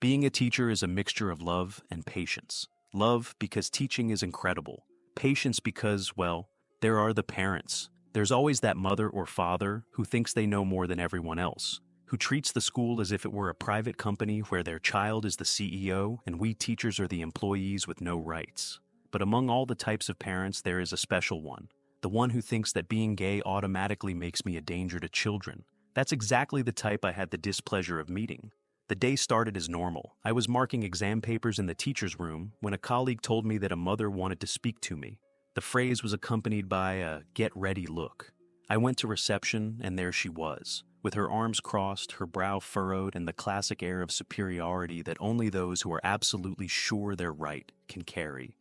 Being a teacher is a mixture of love and patience. Love because teaching is incredible. Patience because, well, there are the parents. There's always that mother or father who thinks they know more than everyone else, who treats the school as if it were a private company where their child is the CEO and we teachers are the employees with no rights. But among all the types of parents, there is a special one. The one who thinks that being gay automatically makes me a danger to children. That's exactly the type I had the displeasure of meeting. The day started as normal. I was marking exam papers in the teacher's room when a colleague told me that a mother wanted to speak to me. The phrase was accompanied by a "get ready" look. I went to reception, and there she was, with her arms crossed, her brow furrowed, and the classic air of superiority that only those who are absolutely sure they're right can carry.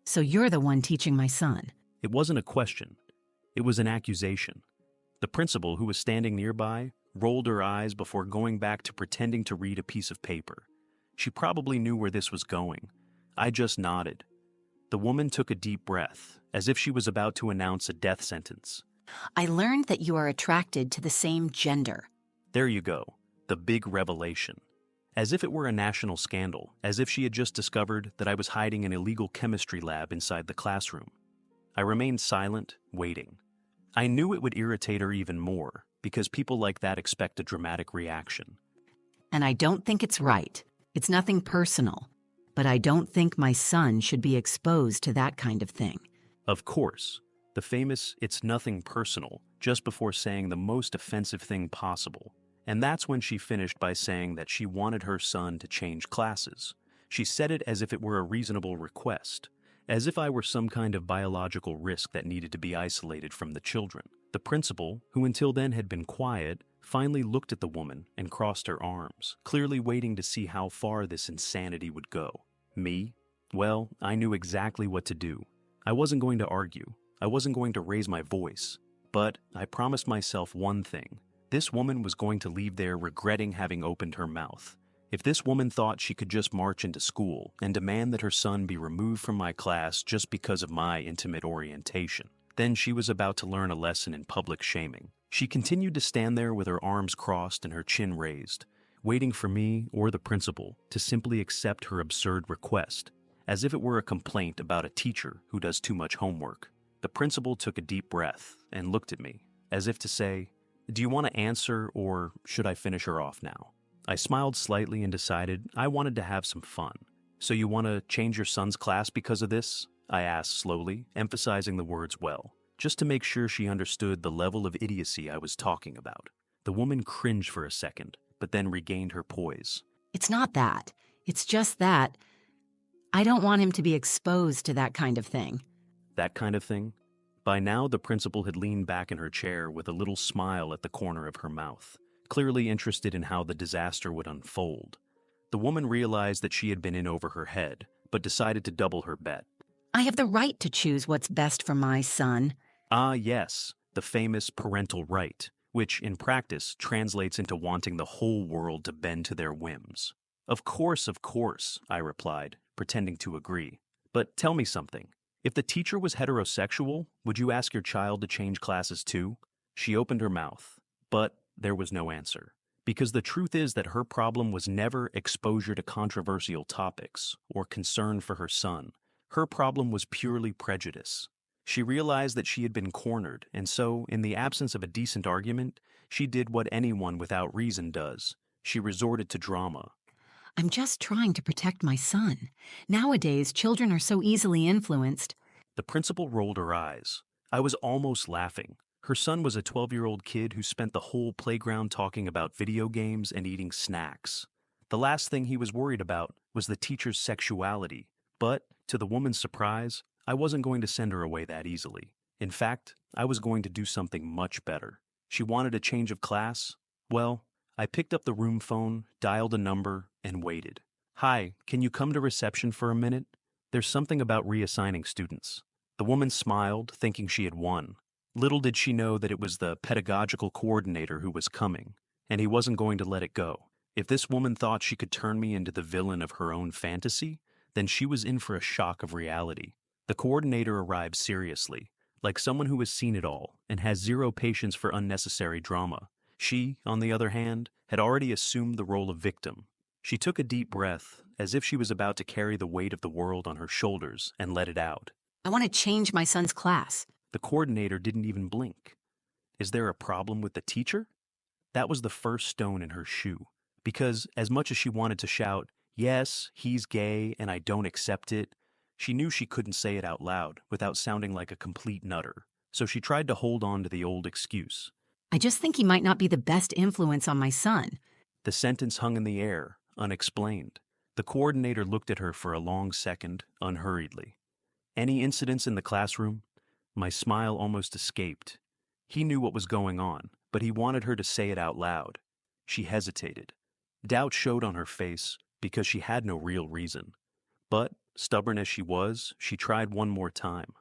So you're the one teaching my son. It wasn't a question. It was an accusation. The principal, who was standing nearby, rolled her eyes before going back to pretending to read a piece of paper. She probably knew where this was going. I just nodded. The woman took a deep breath, as if she was about to announce a death sentence. I learned that you are attracted to the same gender. There you go, the big revelation. As if it were a national scandal, as if she had just discovered that I was hiding an illegal chemistry lab inside the classroom. I remained silent, waiting. I knew it would irritate her even more, because people like that expect a dramatic reaction. And I don't think it's right. It's nothing personal. But I don't think my son should be exposed to that kind of thing. Of course, the famous "it's nothing personal" just before saying the most offensive thing possible. And that's when she finished by saying that she wanted her son to change classes. She said it as if it were a reasonable request, as if I were some kind of biological risk that needed to be isolated from the children. The principal, who until then had been quiet, finally looked at the woman and crossed her arms, clearly waiting to see how far this insanity would go. Me? Well, I knew exactly what to do. I wasn't going to argue. I wasn't going to raise my voice. But I promised myself one thing. This woman was going to leave there regretting having opened her mouth. If this woman thought she could just march into school and demand that her son be removed from my class just because of my intimate orientation, then she was about to learn a lesson in public shaming. She continued to stand there with her arms crossed and her chin raised, waiting for me or the principal to simply accept her absurd request, as if it were a complaint about a teacher who does too much homework. The principal took a deep breath and looked at me, as if to say, "Do you want to answer, or should I finish her off now?" I smiled slightly and decided I wanted to have some fun. "So you want to change your son's class because of this?" I asked slowly, emphasizing the words well, just to make sure she understood the level of idiocy I was talking about. The woman cringed for a second, but then regained her poise. It's not that. It's just that I don't want him to be exposed to that kind of thing. That kind of thing? By now, the principal had leaned back in her chair with a little smile at the corner of her mouth, clearly interested in how the disaster would unfold. The woman realized that she had been in over her head, but decided to double her bet. I have the right to choose what's best for my son. Ah, yes, the famous parental right, which in practice translates into wanting the whole world to bend to their whims. Of course, I replied, pretending to agree. But tell me something. If the teacher was heterosexual, would you ask your child to change classes too? She opened her mouth, but there was no answer. Because the truth is that her problem was never exposure to controversial topics or concern for her son. Her problem was purely prejudice. She realized that she had been cornered, and so, in the absence of a decent argument, she did what anyone without reason does. She resorted to drama. I'm just trying to protect my son. Nowadays, children are so easily influenced. The principal rolled her eyes. I was almost laughing. Her son was a 12-year-old kid who spent the whole playground talking about video games and eating snacks. The last thing he was worried about was the teacher's sexuality. But, to the woman's surprise, I wasn't going to send her away that easily. In fact, I was going to do something much better. She wanted a change of class? Well, I picked up the room phone, dialed a number, and waited. "Hi, can you come to reception for a minute? There's something about reassigning students." The woman smiled, thinking she had won. Little did she know that it was the pedagogical coordinator who was coming, and he wasn't going to let it go. If this woman thought she could turn me into the villain of her own fantasy, then she was in for a shock of reality. The coordinator arrived seriously, like someone who has seen it all and has zero patience for unnecessary drama. She, on the other hand, had already assumed the role of victim. She took a deep breath, as if she was about to carry the weight of the world on her shoulders, and let it out. I want to change my son's class. The coordinator didn't even blink. Is there a problem with the teacher? That was the first stone in her shoe. Because, as much as she wanted to shout, "Yes, he's gay and I don't accept it," she knew she couldn't say it out loud without sounding like a complete nutter. So she tried to hold on to the old excuse. I just think he might not be the best influence on my son. The sentence hung in the air, unexplained. The coordinator looked at her for a long second, unhurriedly. Any incidents in the classroom? My smile almost escaped. He knew what was going on, but he wanted her to say it out loud. She hesitated. Doubt showed on her face because she had no real reason. But, stubborn as she was, she tried one more time.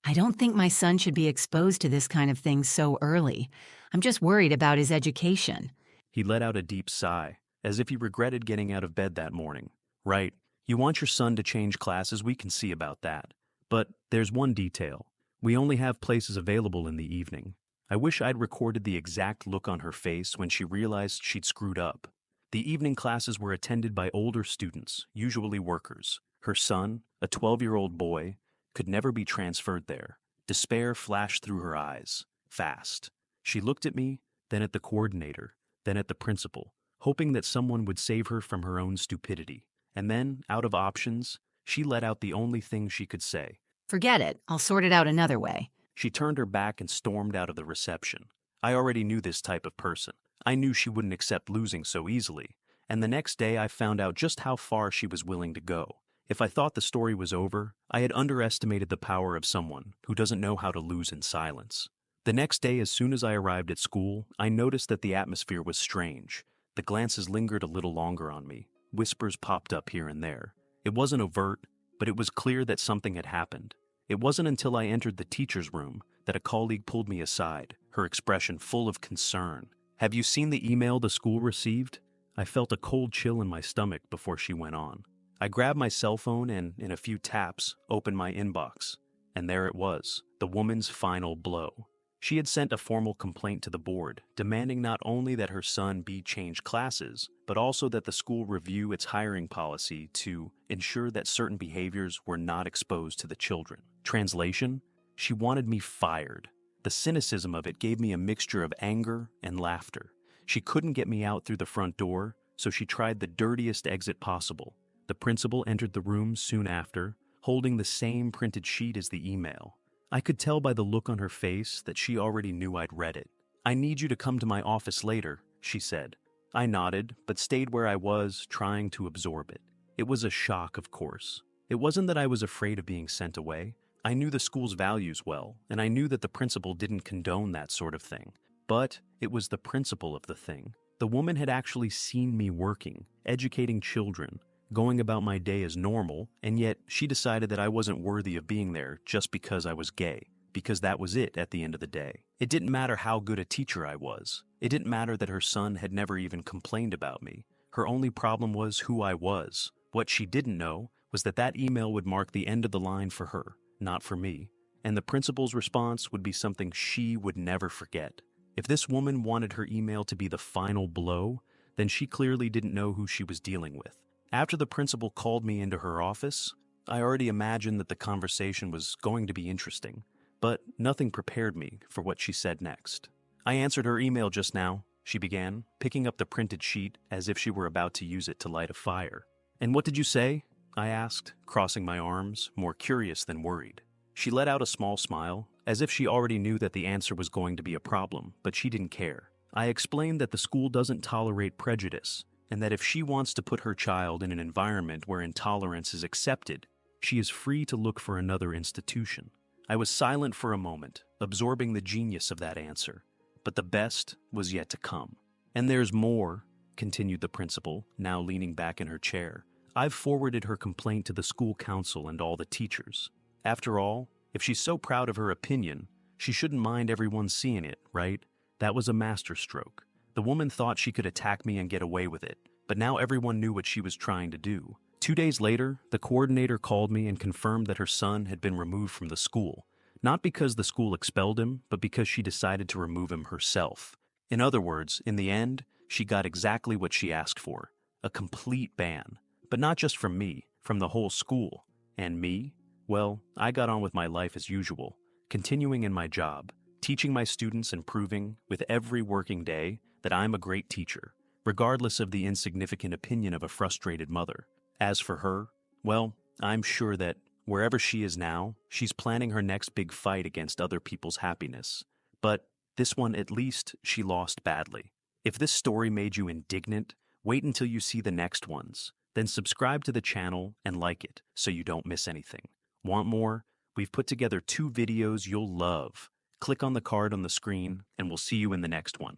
I don't think my son should be exposed to this kind of thing so early. I'm just worried about his education. He let out a deep sigh, as if he regretted getting out of bed that morning. Right, you want your son to change classes, we can see about that. But there's one detail. We only have places available in the evening. I wish I'd recorded the exact look on her face when she realized she'd screwed up. The evening classes were attended by older students, usually workers. Her son, a 12-year-old boy, could never be transferred there. Despair flashed through her eyes, fast. She looked at me, then at the coordinator, then at the principal, hoping that someone would save her from her own stupidity. And then, out of options, she let out the only thing she could say. Forget it. I'll sort it out another way. She turned her back and stormed out of the reception. I already knew this type of person. I knew she wouldn't accept losing so easily. And the next day I found out just how far she was willing to go. If I thought the story was over, I had underestimated the power of someone who doesn't know how to lose in silence. The next day, as soon as I arrived at school, I noticed that the atmosphere was strange. The glances lingered a little longer on me. Whispers popped up here and there. It wasn't overt, but it was clear that something had happened. It wasn't until I entered the teacher's room that a colleague pulled me aside, her expression full of concern. "Have you seen the email the school received?" I felt a cold chill in my stomach before she went on. I grabbed my cell phone and, in a few taps, opened my inbox. And there it was, the woman's final blow. She had sent a formal complaint to the board, demanding not only that her son be changed classes, but also that the school review its hiring policy to ensure that certain behaviors were not exposed to the children. Translation? She wanted me fired. The cynicism of it gave me a mixture of anger and laughter. She couldn't get me out through the front door, so she tried the dirtiest exit possible. The principal entered the room soon after, holding the same printed sheet as the email. I could tell by the look on her face that she already knew I'd read it. "I need you to come to my office later," she said. I nodded, but stayed where I was, trying to absorb it. It was a shock, of course. It wasn't that I was afraid of being sent away. I knew the school's values well, and I knew that the principal didn't condone that sort of thing. But it was the principle of the thing. The woman had actually seen me working, educating children, going about my day as normal, and yet she decided that I wasn't worthy of being there just because I was gay, because that was it at the end of the day. It didn't matter how good a teacher I was. It didn't matter that her son had never even complained about me. Her only problem was who I was. What she didn't know was that that email would mark the end of the line for her, not for me. And the principal's response would be something she would never forget. If this woman wanted her email to be the final blow, then she clearly didn't know who she was dealing with. After the principal called me into her office, I already imagined that the conversation was going to be interesting, but nothing prepared me for what she said next. "I answered her email just now," she began, picking up the printed sheet as if she were about to use it to light a fire. "And what did you say?" I asked, crossing my arms, more curious than worried. She let out a small smile, as if she already knew that the answer was going to be a problem, but she didn't care. I explained that the school doesn't tolerate prejudice, and that if she wants to put her child in an environment where intolerance is accepted, she is free to look for another institution. I was silent for a moment, absorbing the genius of that answer, but the best was yet to come. "And there's more," continued the principal, now leaning back in her chair. "I've forwarded her complaint to the school council and all the teachers. After all, if she's so proud of her opinion, she shouldn't mind everyone seeing it, right? That was a masterstroke. The woman thought she could attack me and get away with it, but now everyone knew what she was trying to do. 2 days later, the coordinator called me and confirmed that her son had been removed from the school, not because the school expelled him, but because she decided to remove him herself. In other words, in the end, she got exactly what she asked for. A complete ban. But not just from me, from the whole school. And me? Well, I got on with my life as usual, continuing in my job, teaching my students and proving, with every working day, that I'm a great teacher, regardless of the insignificant opinion of a frustrated mother. As for her, well, I'm sure that wherever she is now, she's planning her next big fight against other people's happiness. But this one, at least, she lost badly. If this story made you indignant, wait until you see the next ones. Then subscribe to the channel and like it so you don't miss anything. Want more? We've put together 2 videos you'll love. Click on the card on the screen and we'll see you in the next one.